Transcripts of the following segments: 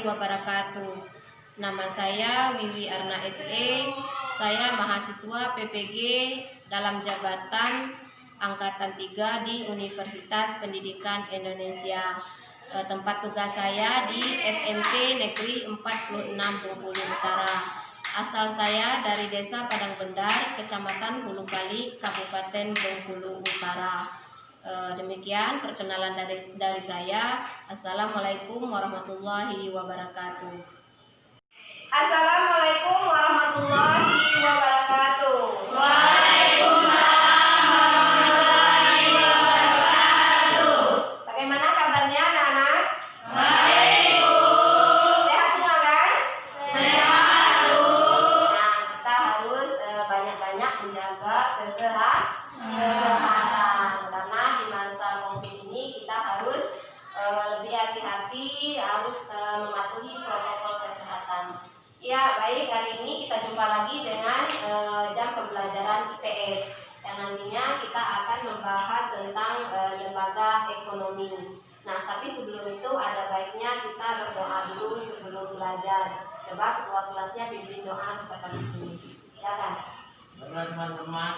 wabarakatuh. Nama saya Wiwi Arna SE. Saya mahasiswa PPG dalam jabatan Angkatan 3 di Universitas Pendidikan Indonesia. Tempat tugas saya di SMP Negeri 46 Bengkulu Utara. Asal saya dari Desa Padang Bendar, Kecamatan Hulu Kali, Kabupaten Bengkulu Utara. Demikian perkenalan dari saya. Assalamualaikum warahmatullahi wabarakatuh. Assalamualaikum warahmatullahi wabarakatuh. Waalaikumsalam warahmatullahi wabarakatuh. Bagaimana kabarnya anak-anak? Baik, Bu. Sehat semua kan? Sehat, Bu. Nah, kita harus banyak-banyak menjaga kesehatan. Karena di masa COVID ini kita harus lebih hati-hati, harus mematuhi protokol kesehatan. Ya, baik, hari ini kita jumpa lagi dengan jam pembelajaran IPS yang nantinya kita akan membahas tentang lembaga ekonomi. Nah, tapi sebelum itu ada baiknya kita berdoa dulu sebelum belajar. Coba ketua kelasnya pimpin doa kepada kita. Silakan. Baiklah teman-teman,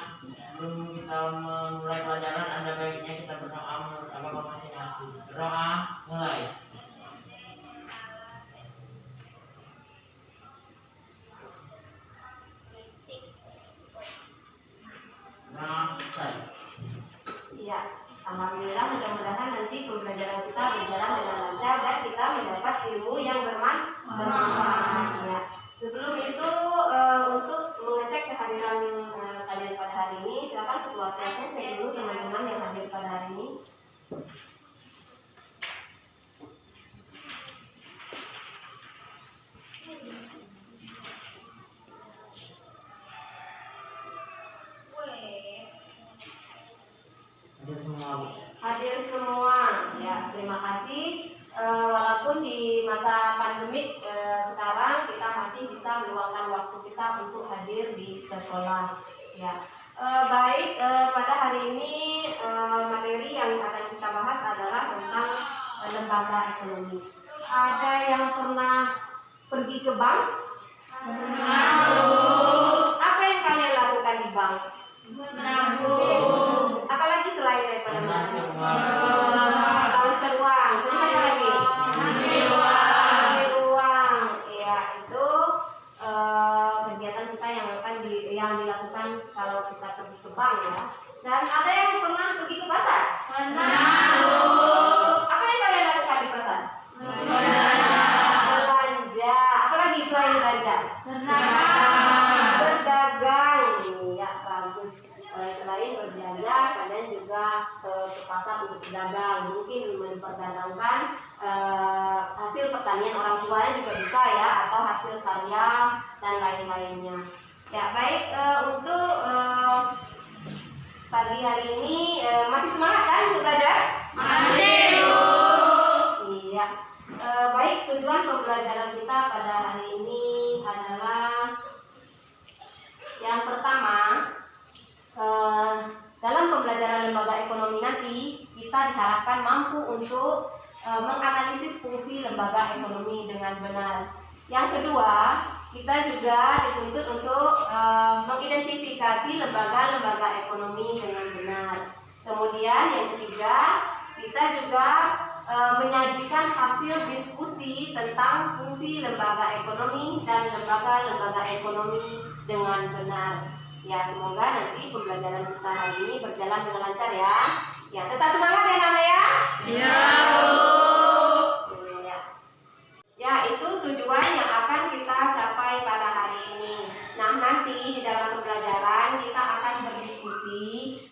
sebelum kita memulai pelajaran, ada baiknya kita berdoa menurut agama masing-masing. Berdoa, mulai. Nah, selesai. Iya, alhamdulillah, mudah-mudahan nanti pembelajaran kita berjalan dengan lancar dan kita mendapat ilmu yang bermanfaat. Ya. Sebelum itu untuk mengecek kehadiran kalian pada hari ini, silakan ketua kelasnya cek dulu teman-teman yang hadir pada hari ini. Hadir semua, Bu. Hadir semua, ya, terima kasih. Walaupun di masa pandemik sekarang kita masih bisa meluangkan waktu kita untuk hadir di sekolah. Ya, baik, pada hari ini materi yang akan kita bahas adalah tentang lembaga ekonomi. Ada yang pernah pergi ke bank? Pernah, Bu. Apa yang kalian lakukan di bank? Pernah, Bu. Apalagi selain daripada Ambil menangis? uang. Transfer uang. Terus apa lagi? Ambil uang. Ambil uang. Ya, itu kegiatan kita yang dilakukan kalau kita pergi ke bank, ya. Dan ada yang pernah pergi ke pasar? Pernah, Bu. Apa yang kalian lakukan di pasar? Belanja. Belanja. Apalagi selain belanja? Berdagang. Berdagang. Ya, bagus. Selain berbelanja, kalian juga ke pasar untuk berdagang, mungkin memperdagangkan hasil pertanian orang tuanya juga bisa, ya, atau hasil karya dan lain-lainnya. Ya, baik, untuk pagi hari ini masih semangat kan untuk belajar? Masih, Bu. Iya. Baik, tujuan pembelajaran kita pada hari ini adalah yang pertama, dalam pembelajaran lembaga ekonomi nanti kita diharapkan mampu untuk menganalisis fungsi lembaga ekonomi dengan benar. Yang kedua, kita juga dituntut untuk mengidentifikasi lembaga-lembaga ekonomi dengan benar. Kemudian yang ketiga, kita juga menyajikan hasil diskusi tentang fungsi lembaga ekonomi dan lembaga-lembaga ekonomi dengan benar. Ya, semoga nanti pembelajaran kita hari ini berjalan dengan lancar, ya. Ya, tetap semangat ya, Nana, ya. Iya, Bu. Ya. Ya, itu tujuan yang akan kita capai pada hari ini. Nah, nanti di dalam pembelajaran kita akan berdiskusi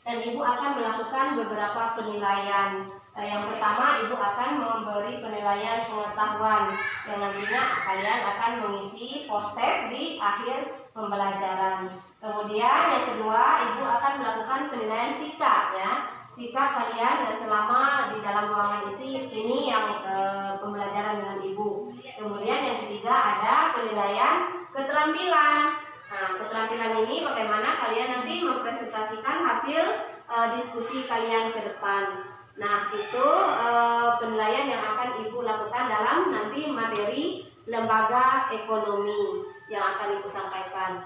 dan Ibu akan melakukan beberapa penilaian. Yang pertama, Ibu akan memberi penilaian pengetahuan yang nantinya kalian akan mengisi post-test di akhir pembelajaran. Kemudian yang kedua, Ibu akan melakukan penilaian sikap, ya. Sikap kalian selama di dalam ruangan ini yang pembelajaran dengan Ibu. Kemudian yang ketiga ada penilaian keterampilan. Nah, keterampilan ini bagaimana kalian nanti mempresentasikan hasil diskusi kalian ke depan. Nah, itu penilaian yang akan Ibu lakukan dalam nanti materi lembaga ekonomi yang akan Ibu sampaikan.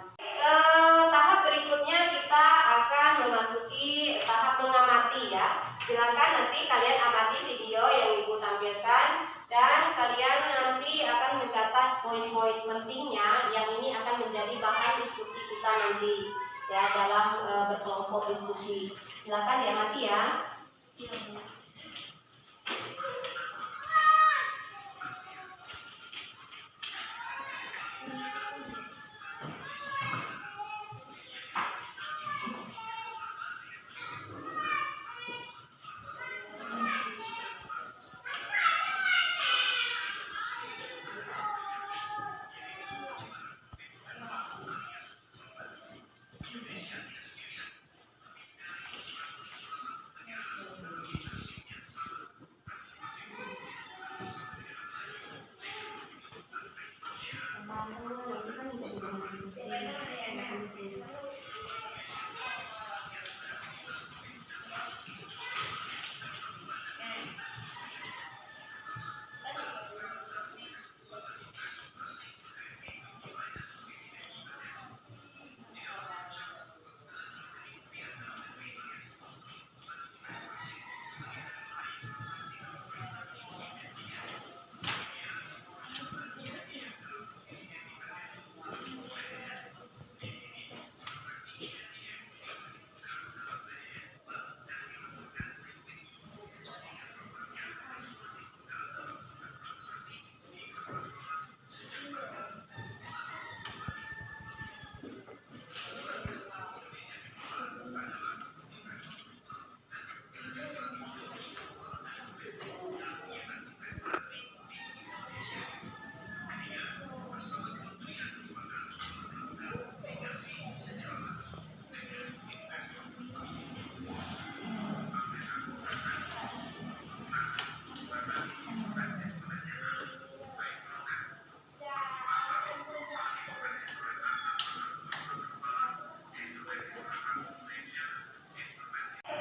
Tahap berikutnya kita akan memasuki tahap mengamati ya. Silakan nanti kalian amati video yang Ibu tampilkan dan kalian nanti akan mencatat poin-poin pentingnya yang ini akan menjadi bahan diskusi kita nanti ya dalam berkelompok diskusi. Silakan diamati ya.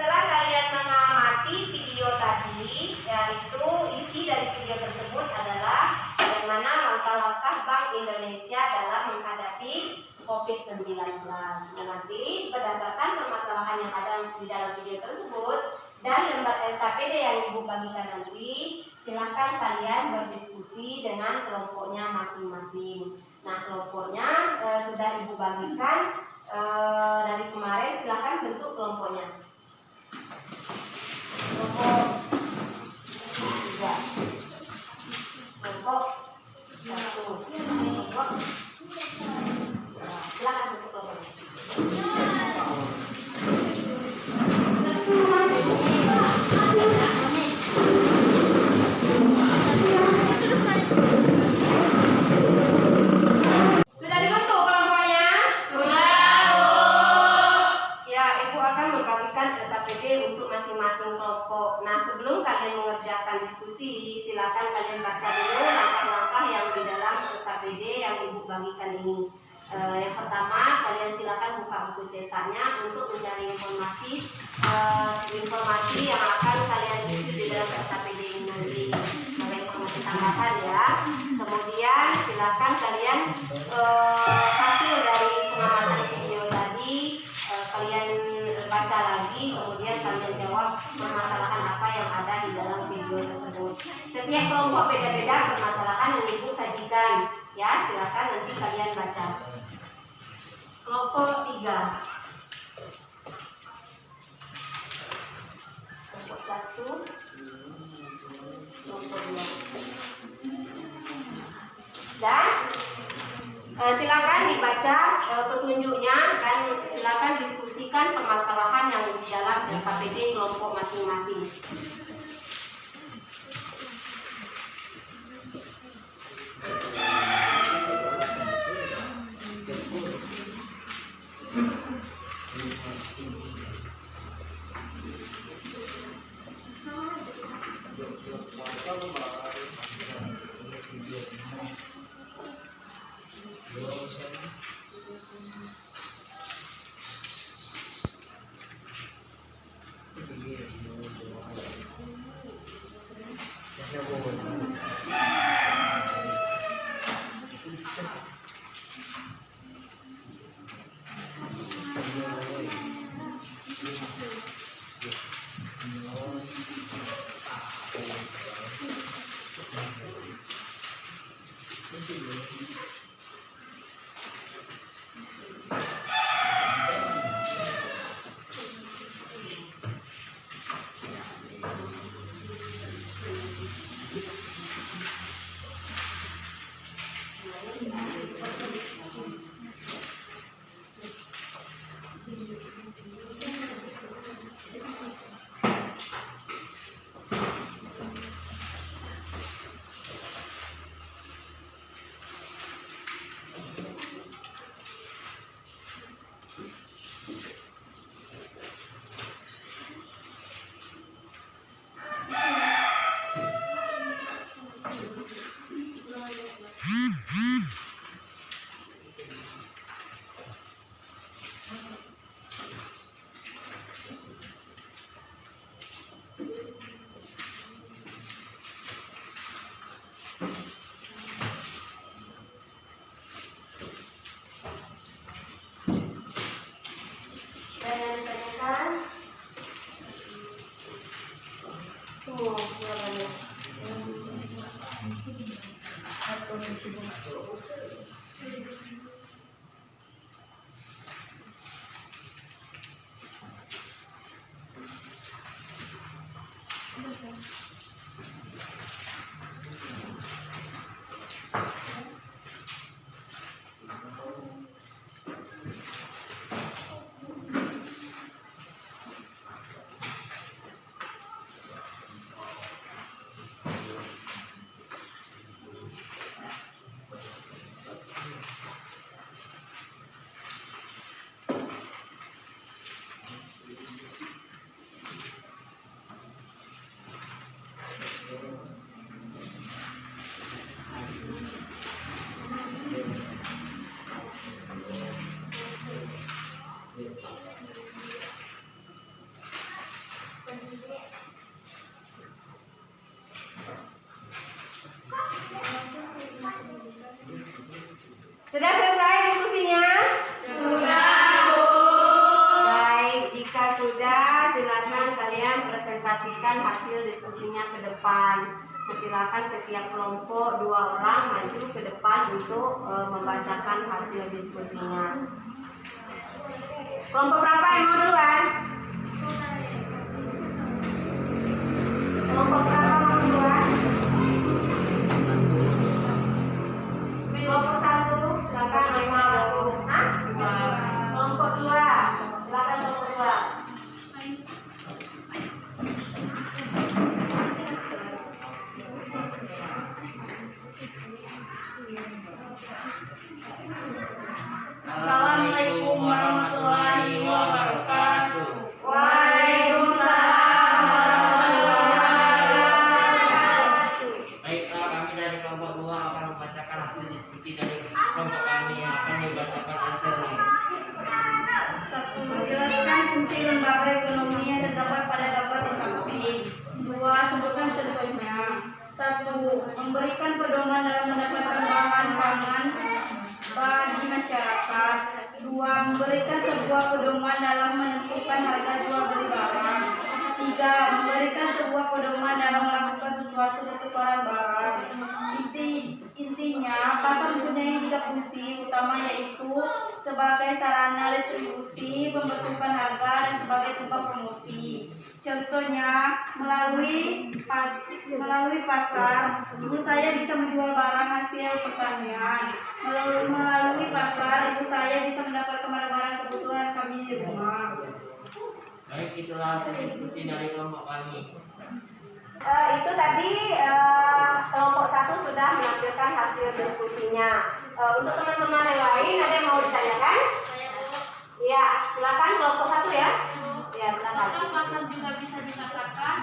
Setelah kalian mengamati video tadi, yaitu isi dari video tersebut adalah bagaimana langkah-langkah Bank Indonesia dalam menghadapi COVID-19. Nah, nanti berdasarkan permasalahan yang ada di dalam video tersebut dan lembar LKPD yang Ibu bagikan nanti, silakan kalian berdiskusi dengan kelompoknya masing-masing. Nah, kelompoknya sudah Ibu bagikan dari kemarin, silakan bentuk kelompoknya. Kelompok 3, kelompok 1, kelompok. Nah, silakan bentuk kelompoknya. Sudah dibentuk kelompoknya? Ya, Ibu akan membagikan LKPD untuk masing-masing kelompok. Nah, sebelum kalian mengerjakan diskusi, silakan kalian baca dulu langkah-langkah yang di dalam LKPD yang Ibu bagikan ini. Yang pertama, kalian silakan buka buku cetaknya untuk mencari informasi yang akan kalian isi di dalam LKPD ini nanti. Ada informasi tambahan ya. Kemudian silakan kalian hasil dari pengamatan video tadi kalian baca lagi, kemudian kalian jawab permasalahan apa yang ada di dalam video tersebut. Setiap kelompok beda-beda permasalahan yang Ibu sajikan ya, silakan nanti kalian baca. Kelompok 3, kelompok 1, kelompok 2. Dan silakan dibaca petunjuknya dan silakan diskusikan permasalahan yang di dalam LKPD kelompok masing-masing. Sudah selesai diskusinya? Sudah, Bu. Baik, jika sudah, silakan kalian presentasikan hasil diskusinya ke depan. Silakan setiap kelompok 2 orang maju ke depan untuk membacakan hasil diskusinya. Kelompok berapa yang mau duluan? Kelompok berapa mau duluan? Kelompok 1, silakan kelompok 1. Hah? Kelompok 2, silakan kelompok 2. Assalamualaikum warahmatullahi wabarakatuh. Waalaikumsalam warahmatullahi wabarakatuh. Baiklah, kami dari kelompok 2 akan membacakan hasil diskusi dari kelompok kami yang akan dibacakan oleh Sherly. 1. Menjelaskan fungsi lembaga ekonomi yang terdapat pada dapat disamping. 2. Sebutkan contohnya. 1. Memberikan pedoman dalam mendapatkan bahan pangan bagi masyarakat. 2. Memberikan sebuah pedoman dalam menentukan harga jual beli barang. 3. Memberikan sebuah pedoman dalam melakukan sesuatu pertukaran barang. Intinya, pasar mempunyai 3 fungsi utama, yaitu sebagai sarana distribusi, pembentukan harga, dan sebagai tempat promosi. Contohnya, melalui pasar, ibu saya bisa menjual barang hasil pertanian. Melalui pasar, ibu saya bisa mendapatkan barang-barang kebutuhan kami di rumah. Baik, itulah hasil diskusi dari kelompok kami. Itu tadi kelompok 1 sudah menampilkan hasil diskusinya. Untuk teman-teman yang lain ada yang mau ditanyakan? Iya, silakan kelompok 1 ya. Ya, silakan. Apakah pasar juga bisa dikatakan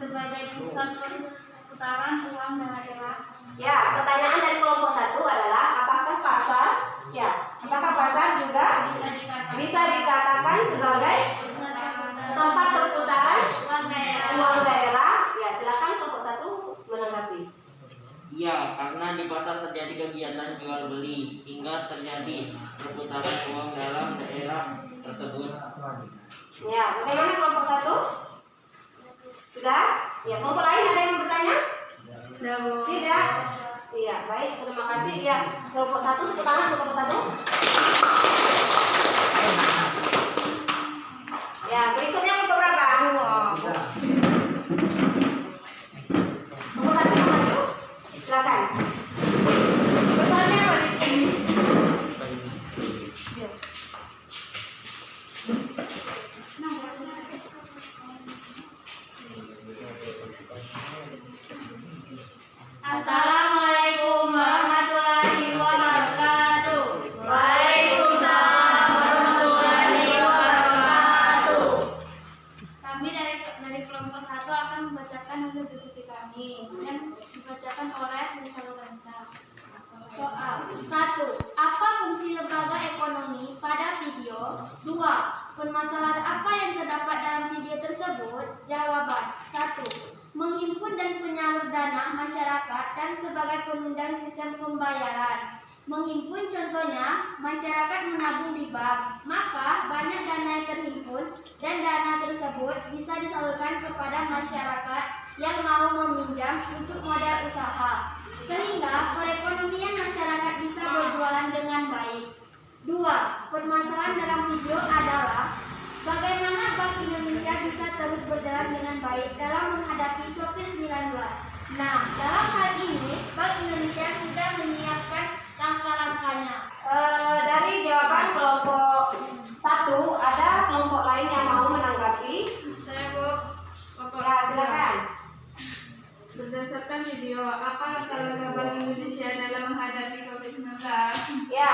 sebagai pusat perputaran uang daerah? Ya, pertanyaan dari kelompok 1 adalah apakah pasar juga bisa dikatakan sebagai tempat perputaran uang daerah? Ya, silakan kelompok 1 menanggapi. Iya, karena di pasar terjadi kegiatan jual beli hingga terjadi perputaran uang dalam daerah tersebut. Ya, bagaimana kelompok 1? Sudah? Ya, kelompok lain ada yang bertanya? Tidak. Iya, baik, terima kasih. Ya, kelompok 1, tepuk tangan untuk kelompok 1. Ya, berikutnya kelompok berapa? Kelompok 1 yang maju. Silakan. Pertanyaannya apa? Assalamualaikum warahmatullahi wabarakatuh. Waalaikumsalam warahmatullahi wabarakatuh. Kami dari kelompok 1 akan membacakan hasil diskusi kami yang dibacakan oleh Nisa. Soal 1. Apa fungsi lembaga ekonomi pada video? 2. Permasalahan apa yang terdapat dalam video tersebut? Jawaban 1. Menghimpun dan penyalur dana masyarakat dan sebagai penunjang sistem pembayaran. Menghimpun contohnya, masyarakat menabung di bank, maka banyak dana yang terhimpun dan dana tersebut bisa disalurkan kepada masyarakat yang mau meminjam untuk modal usaha. sehingga perekonomian masyarakat bisa berjalan dengan baik. 2. Permasalahan dalam video adalah bagaimana Bank Indonesia bisa terus berjalan dengan baik dalam menghadapi COVID-19. Nah, dalam hal ini Bank Indonesia sudah menyiapkan langkah-langkahnya. Dari jawaban kelompok 1, ada kelompok lain yang mau menanggapi? Saya Bu, Bapak. Ya, silakan. Berdasarkan video, apa langkah-langkah Bank Indonesia dalam menghadapi COVID-19? Ya,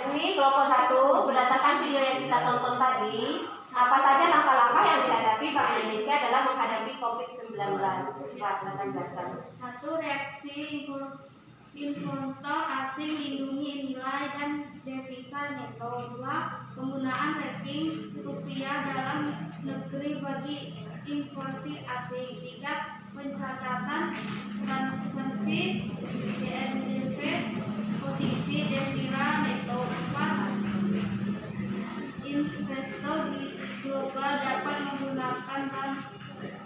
ini kelompok 1 berdasarkan video yang kita tonton tadi, apa saja langkah-langkah yang dihadapi Bank Indonesia dalam menghadapi COVID-19? Coba silakan jelaskan. 1. Reaksi investor asing lindungi nilai dan devisa neto. 2. Penggunaan rating rupiah dalam negeri bagi investor asing. 3. Pencatatan transaksi DNDP posisi devisa neto. 4. Investor di global dapat menggunakan bank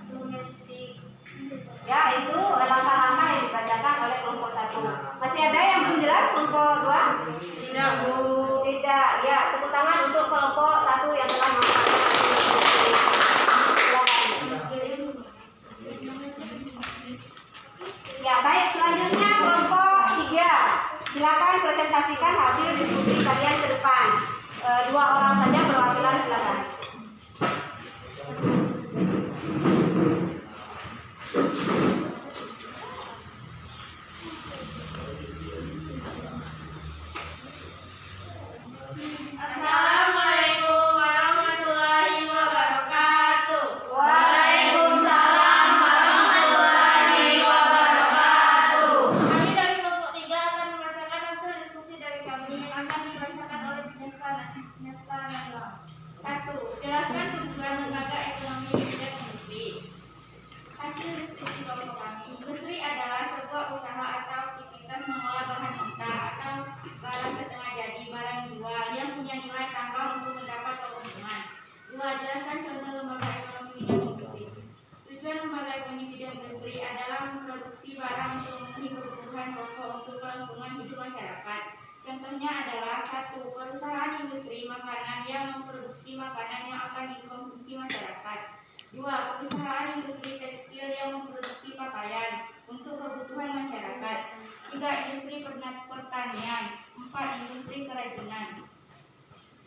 domestik. Ya, itu langkah-langkah yang dibacakan oleh kelompok 1. Masih ada yang belum jelas kelompok 2? Tidak Bu. Tidak. Ya, tepuk tangan untuk kelompok 1 yang telah mengatakan. Ya, baik, selanjutnya kelompok 3. Silakan presentasikan hasil diskusi kalian ke depan. 2 orang saja perwakilan, silakan. Assalamualaikum warahmatullahi wabarakatuh. Waalaikumsalam warahmatullahi wabarakatuh. Kami dari kelompok 3 akan membacakan hasil diskusi dari kami yang akan dibacakan oleh Nesta Nela. 1. Jelaskan tujuan lembaga ekonomi di bidang industri. Hasil diskusi kelompok kami. Industri adalah sebuah usaha atau aktivitas mengolah bahan mentah atau barang setengah jadi, barang jual yang punya nilai tambah untuk mendapat keuntungan. 2. Jelaskan contoh lembaga ekonomi bidang industri. Tujuan lembaga ekonomi bidang industri adalah memproduksi barang untuk memenuhi kebutuhan pokok untuk kelangsungan hidup masyarakat. Contohnya adalah 1. Perusahaan industri makanan yang memproduksi makanan yang akan dikonsumsi masyarakat. 2. Perusahaan industri tekstil yang memproduksi pakaian untuk kebutuhan masyarakat. 3. Industri pertanian. 4. Industri kerajinan.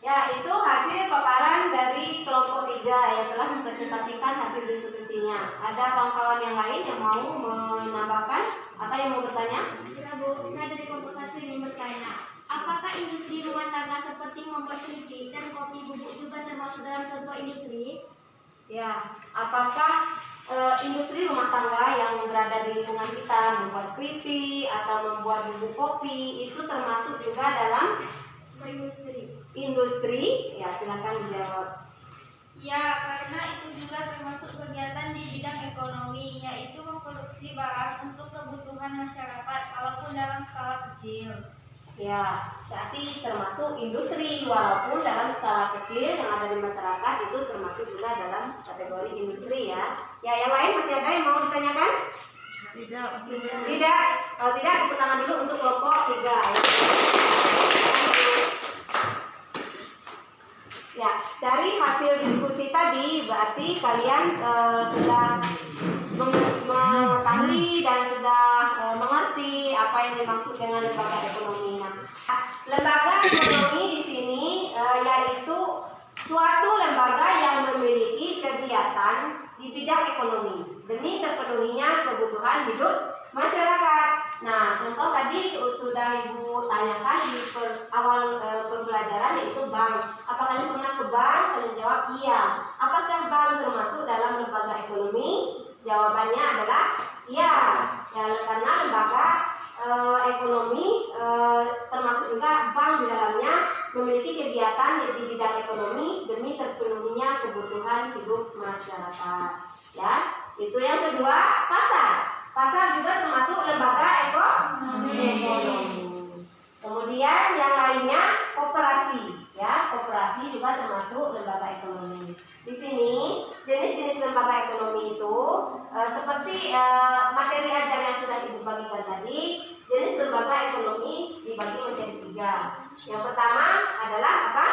Ya, itu hasil paparan dari kelompok 3 yang telah mempresentasikan hasil diskusinya. Ada kawan-kawan yang lain yang mau menambahkan atau yang mau bertanya? Ya Bu, saya dari kelompok 1 ingin bertanya, apakah industri rumah tangga seperti membuat keripik dan kopi bubuk juga termasuk dalam contoh industri? Ya, apakah industri rumah tangga yang berada di lingkungan kita membuat keripik atau membuat bubuk kopi itu termasuk juga dalam industri? Ya, silakan dijawab. Ya, karena itu juga termasuk kegiatan di bidang ekonomi, yaitu memproduksi barang untuk kebutuhan masyarakat, walaupun dalam skala kecil. Ya, berarti termasuk industri walaupun dalam skala kecil yang ada di masyarakat itu termasuk juga dalam kategori industri ya. Ya, yang lain masih ada yang mau ditanyakan? Tidak. Tidak. Kalau tidak, tepuk tangan dulu untuk kelompok 3. Ya, dari hasil diskusi tadi berarti kalian sudah mengetahui dan sudah mengerti apa yang dimaksud dengan lembaga ekonomi. Nah, lembaga ekonomi di sini yaitu suatu lembaga yang memiliki kegiatan di bidang ekonomi demi terpenuhinya kebutuhan hidup masyarakat. Nah, contoh tadi sudah Ibu tanyakan di awal pembelajaran yaitu bank. Apa kalian pernah ke bank? Kalian jawab iya. Apakah bank termasuk dalam lembaga ekonomi? Jawabannya adalah iya. Ya, karena lembaga ekonomi termasuk juga bank di dalamnya memiliki kegiatan di bidang ekonomi demi terpenuhinya kebutuhan hidup masyarakat. Ya, itu yang kedua, pasar. Pasar juga termasuk lembaga ekonomi. Kemudian yang lainnya koperasi, ya, koperasi juga termasuk lembaga ekonomi. Di sini jenis-jenis lembaga ekonomi itu seperti materi ajar yang sudah Ibu bagikan tadi. lembaga ekonomi dibagi menjadi 3. Yang pertama adalah apa?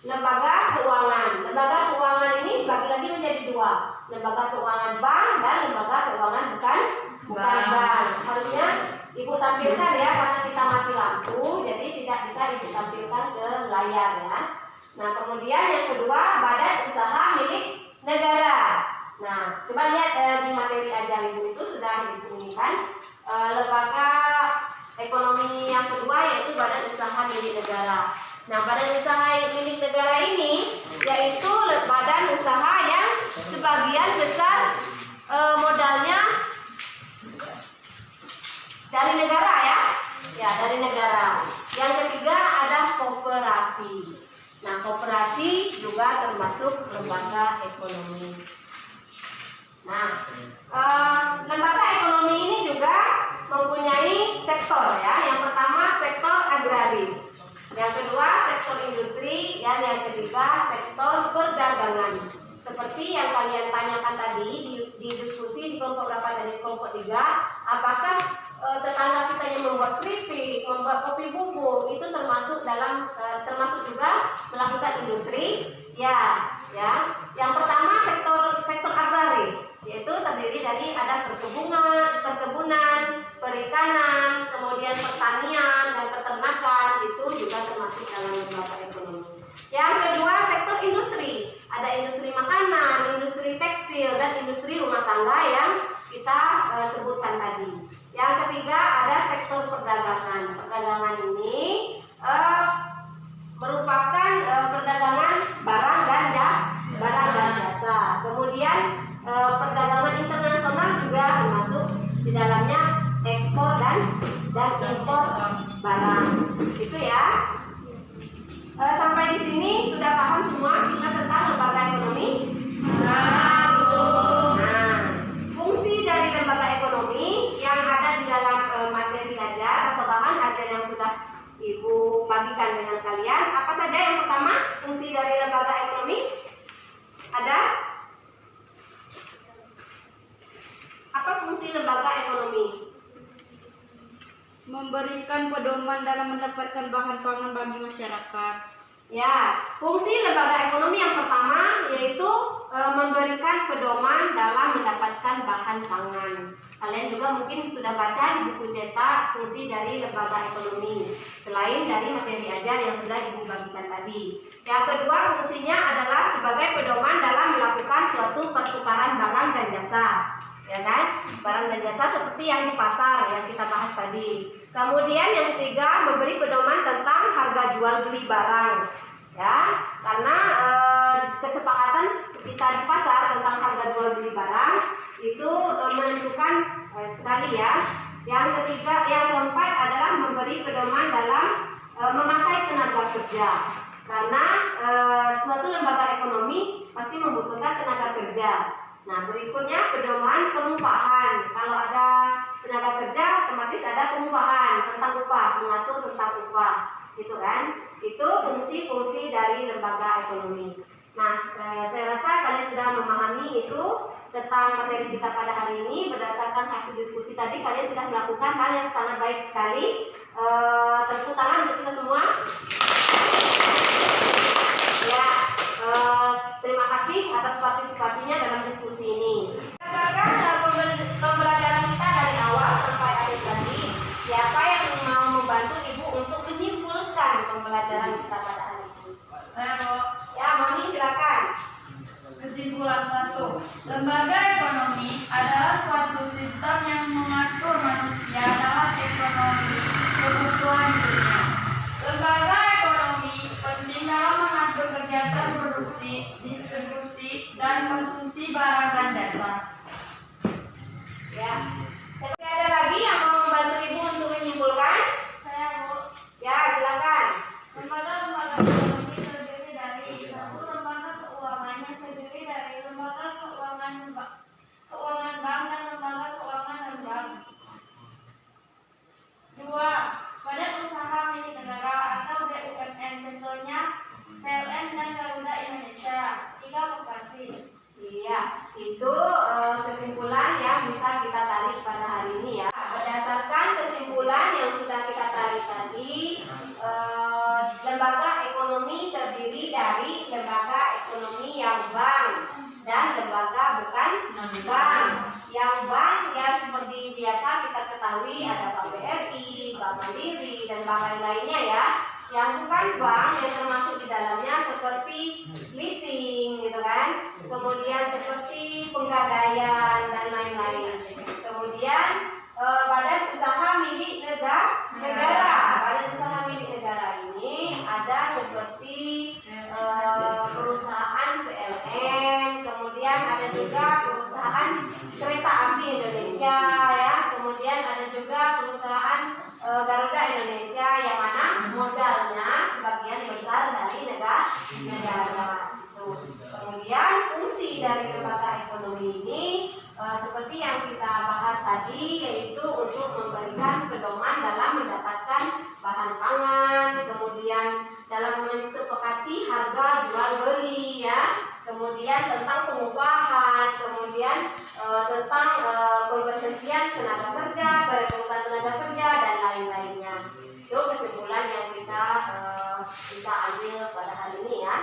Lembaga keuangan. Lembaga keuangan ini dibagi lagi menjadi 2. Lembaga keuangan bank dan lembaga keuangan bukan bank. Harusnya Ibu tampilkan ya, karena kita mati lampu, jadi tidak bisa Ibu tampilkan ke layar ya. Nah, kemudian yang kedua, badan usaha milik negara. Nah, coba lihat di materi ajar Ibu itu sudah dibunyikan lembaga ekonomi yang kedua yaitu badan usaha milik negara. Nah, badan usaha milik negara ini yaitu badan usaha yang sebagian besar modalnya dari negara ya. Ya, dari negara. Yang ketiga ada koperasi. Nah, koperasi juga termasuk lembaga ekonomi. Nah, lembaga ekonomi ini juga mempunyai sektor ya. Yang pertama sektor agraris, yang kedua sektor industri, dan yang ketiga sektor perdagangan. Seperti yang kalian tanyakan tadi di diskusi di kelompok berapa tadi, kelompok 3, apakah tetangga kita yang membuat keripik, membuat kopi bubuk itu termasuk termasuk juga melakukan industri? Ya. Yang pertama sektor agraris, yaitu terdiri dari ada perkebunan, perikanan, kemudian pertanian dan peternakan, itu juga termasuk dalam lembaga ekonomi. Yang kedua sektor industri, ada industri makanan, industri tekstil, dan industri rumah tangga yang kita sebutkan tadi. Yang ketiga ada sektor perdagangan. Perdagangan ini merupakan perdagangan barang dan jasa. Kemudian perdagangan internasional juga termasuk di dalamnya ekspor dan impor barang. Itu ya. Sampai di sini sudah paham semua kita tentang lembaga ekonomi? Nah, fungsi dari lembaga ekonomi yang ada di dalam materi ajar atau bahan ajar yang sudah Ibu bagikan dengan kalian, apa saja? Yang pertama, fungsi dari lembaga ekonomi ada? Apa fungsi lembaga ekonomi? Memberikan pedoman dalam mendapatkan bahan pangan bagi masyarakat. Ya, fungsi lembaga ekonomi yang pertama yaitu memberikan pedoman dalam mendapatkan bahan pangan. Kalian juga mungkin sudah baca di buku cetak fungsi dari lembaga ekonomi, selain dari materi ajar yang sudah Ibu bagikan tadi. Yang kedua, fungsinya adalah sebagai pedoman dalam melakukan suatu pertukaran barang dan jasa. Ya kan? Barang dan jasa seperti yang di pasar yang kita bahas tadi. Kemudian yang ketiga, memberi pedoman tentang harga jual beli barang. Ya, karena kesepakatan kita di pasar tentang harga jual beli barang itu menentukan sekali ya. Yang ketiga, yang keempat adalah memberi pedoman dalam memakai tenaga kerja. Karena suatu lembaga ekonomi pasti membutuhkan tenaga kerja. Nah, berikutnya pedoman pengupahan. Kalau ada tenaga kerja, otomatis ada pengupahan tentang upah, mengatur tentang upah, gitu kan? Itu fungsi-fungsi dari lembaga ekonomi. Nah, saya rasa kalian sudah memahami itu tentang materi kita pada hari ini. Berdasarkan hasil diskusi tadi, kalian sudah melakukan hal yang sangat baik sekali. Tepuk tangan untuk kita semua. Ya, terima kasih atas partisipasinya dalam diskusi ini. Berdasarkan pembelajaran kita dari awal sampai akhir tadi, siapa yang mau membantu Ibu untuk menyimpulkan pembelajaran kita pada hari ini? Saya Bu. Ya, Mami silakan. Kesimpulan 1. Lembaga ekonomi adalah suatu sistem yang mengatur manusia dalam ekonomi kebutuhan hidupnya. Lembaga ekonomi penting dalam mengatur kegiatan produksi, distribusi, dan konsumsi barang dan jasa. Ya. Ada lagi yang mau membantu Ibu untuk menyimpulkan? Saya Bu. Ya, silakan. Lembaga ekonomi terdiri dari 1. Lembaga keuangan yang terdiri dari lembaga keuangan bank dan lembaga keuangan non-bank. 2. Badan usaha milik negara atau BUMN, contohnya PLN dan Garuda Indonesia. 3. Koperasi. Iya, itu Bank. Yang seperti biasa kita ketahui ada Bank BRI, Bank Mandiri, dan bank lainnya ya. Yang bukan bank yang termasuk di dalamnya seperti leasing gitu kan. Kemudian seperti penggadaian dan lain-lain. Kemudian badan usaha milik negara. Badan usaha milik negara ini ada seperti perusahaan PLN, kemudian ada juga perusahaan kereta api Indonesia ya, kemudian ada juga perusahaan Garuda Indonesia yang mana modalnya sebagian besar dari negara. Kemudian fungsi dari lembaga ekonomi ini seperti yang kita bahas tadi, yaitu untuk memberikan pedoman dalam mendapatkan bahan pangan, kemudian dalam mensepakati harga jual beli ya, kemudian tentang pengupahan, kemudian tentang pemberhentian tenaga kerja, perekrutan tenaga kerja, dan lain-lainnya. Itu kesimpulan yang kita bisa ambil pada hari ini ya.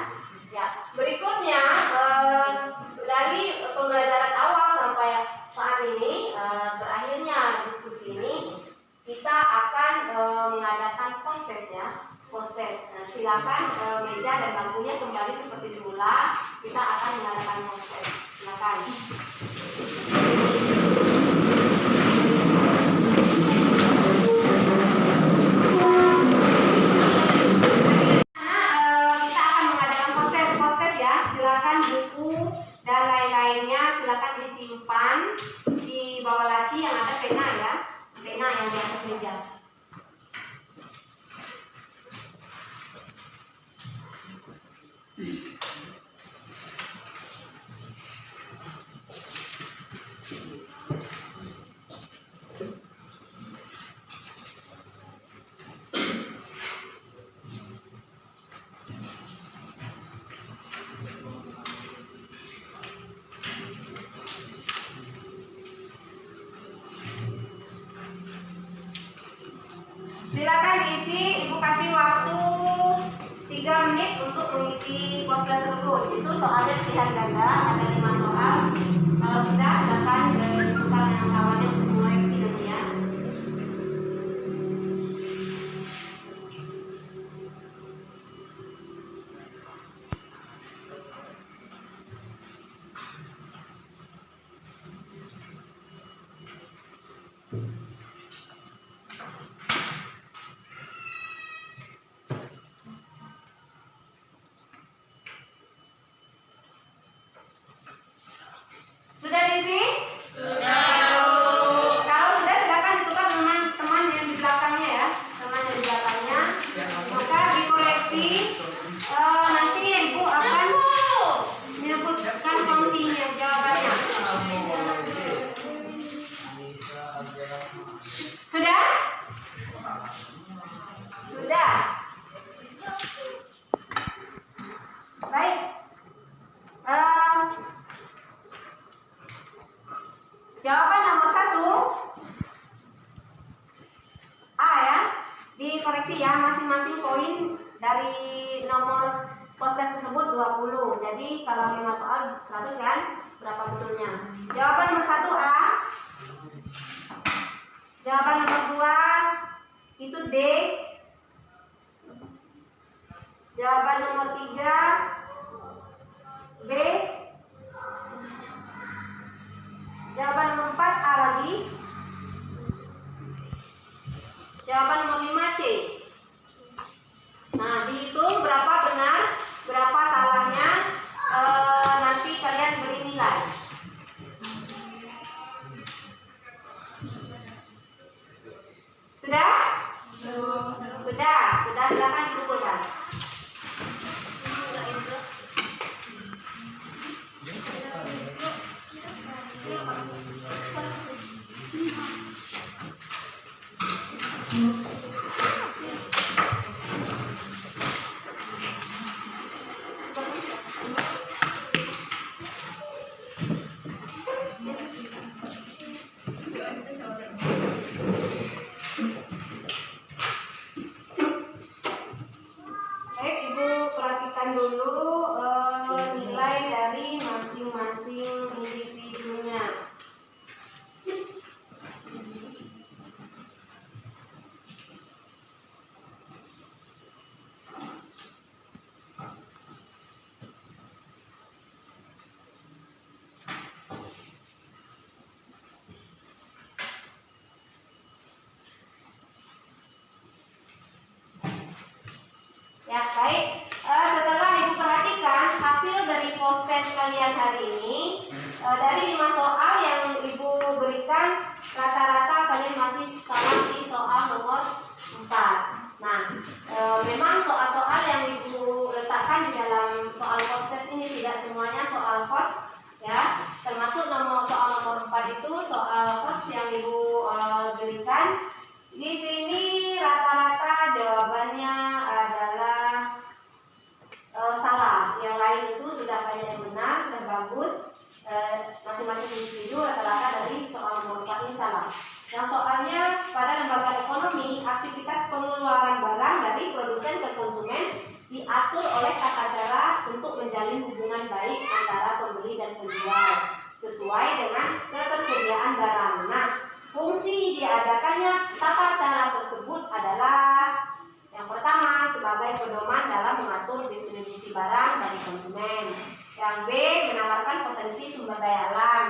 Ya, berikutnya dari pembelajaran awal sampai saat ini, berakhirnya diskusi ini, kita akan mengadakan post-test ya. Post-test. Nah, silakan meja dan bangkunya kembali seperti semula. Kita akan mengadakan post-test. Silakan. Silakan buku dan lain-lainnya silakan disimpan di bawah laci yang ada pena ya, pena yang di atas meja. Silakan diisi, Ibu kasih waktu 3 menit untuk mengisi poster tersebut. Itu soalnya pilihan ganda, ada 5 soal. Kalau sudah, silakan dibuka dengan kawannya untuk mengoreksi dulu ya. Sudah diisi? Sudah. Kalau sudah, silakan ditukar dengan teman yang di belakangnya ya, teman yang di belakangnya. Maka dikoreksi. Nanti Ibu akan menyebutkan kuncinya, jawabannya. Sudah? Sudah. Baik. Jawaban nomor 1 A ya, dikoreksi ya, masing-masing poin dari nomor post-test tersebut 20. Jadi kalau 5 soal 100 kan, berapa betulnya? Jawaban nomor 1 A. Jawaban nomor 2 itu D. Jawaban nomor 3 B. Jawaban nomor 4 A lagi. Jawaban nomor 5 C. Nah, dihitung berapa benar, berapa salahnya, nanti kalian beri nilai. Sudah? Sudah, silakan dikumpulkan. yang Ibu berikan. Di sini rata-rata jawabannya adalah salah. Yang lain itu sudah banyak yang benar, sudah bagus. Masing-masing individu rata-rata dari soal nomor 4 ini salah. Yang soalnya pada lembaga ekonomi, aktivitas pengeluaran barang dari produsen ke konsumen diatur oleh tata cara untuk menjalin hubungan baik antara pembeli dan penjual sesuai dengan ketersediaan barang. Nah, fungsi diadakannya tata cara tersebut adalah yang pertama sebagai pedoman dalam mengatur distribusi barang dari konsumen. Yang B menawarkan potensi sumber daya alam.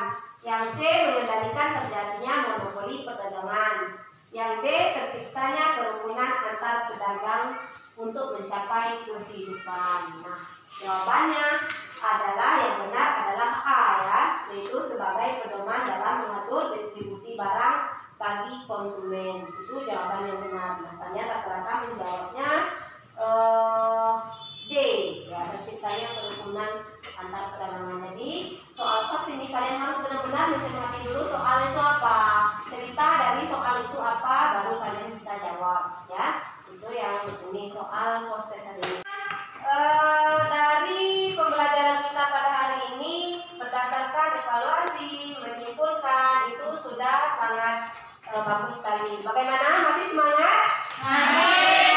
Yang C mengendalikan terjadinya monopoli perdagangan. Yang D terciptanya kerukunan antar pedagang untuk mencapai kehidupan. Nah, jawabannya adalah yang benar adalah A ya, yaitu sebagai pedoman dalam mengatur distribusi barang bagi konsumen. Itu jawaban yang benar. Nah, kalian rata-rata menjawabnya D ya, terciptanya kerukunan antar perdagangan. Jadi soal hoax ini kalian harus benar-benar mencermati dulu soal itu apa, cerita dari soal itu apa, baru kalian bisa jawab ya. Itu yang ini soal post test hari ini. Dari pembelajaran kita pada hari ini berdasarkan evaluasi menyimpulkan itu sudah sangat bagus sekali. Bagaimana? Masih semangat? Masih.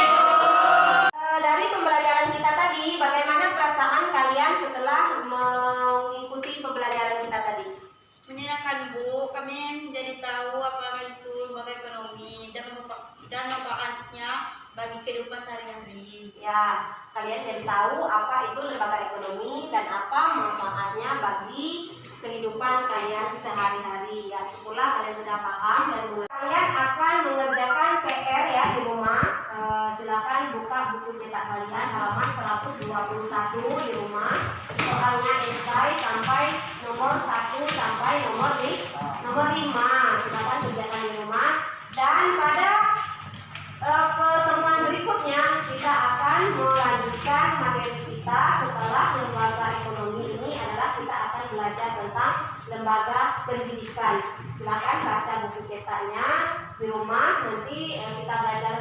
Dari pembelajaran kita tadi, bagaimana perasaan kalian setelah mengikuti pembelajaran kita tadi? Menyenangkan Bu, kami menjadi tahu apa itu lembaga ekonomi dan manfaatnya bagi kehidupan sehari-hari. Ya, kalian jadi tahu apa itu lembaga ekonomi dan apa manfaatnya bagi kehidupan kalian sehari-hari. Ya, syukurlah kalian sudah paham dan kalian akan mengerjakan PR ya di rumah. Silakan buka buku cetak kalian halaman 121 di rumah. Soalnya esai sampai nomor 1 sampai nomor 5. Silakan kerjakan di rumah. Dan pada pertemuan berikutnya kita akan melanjutkan materi kita setelah lembaga ekonomi ini adalah kita akan belajar tentang lembaga pendidikan. Silakan baca buku cetaknya di rumah. Nanti kita belajar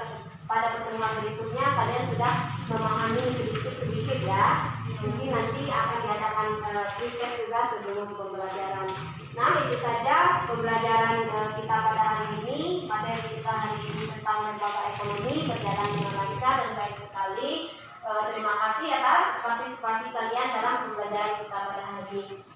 pada pertemuan berikutnya kalian sudah memahami sedikit-sedikit ya. Mungkin nanti akan diadakan quiz juga sebelum pembelajaran. Nah, itu saja pembelajaran kita pada hari ini. Materi kita hari ini tentang lembaga ekonomi berjalan dengan lancar dan baik sekali. Terima kasih atas partisipasi kalian dalam pembelajaran kita pada hari ini.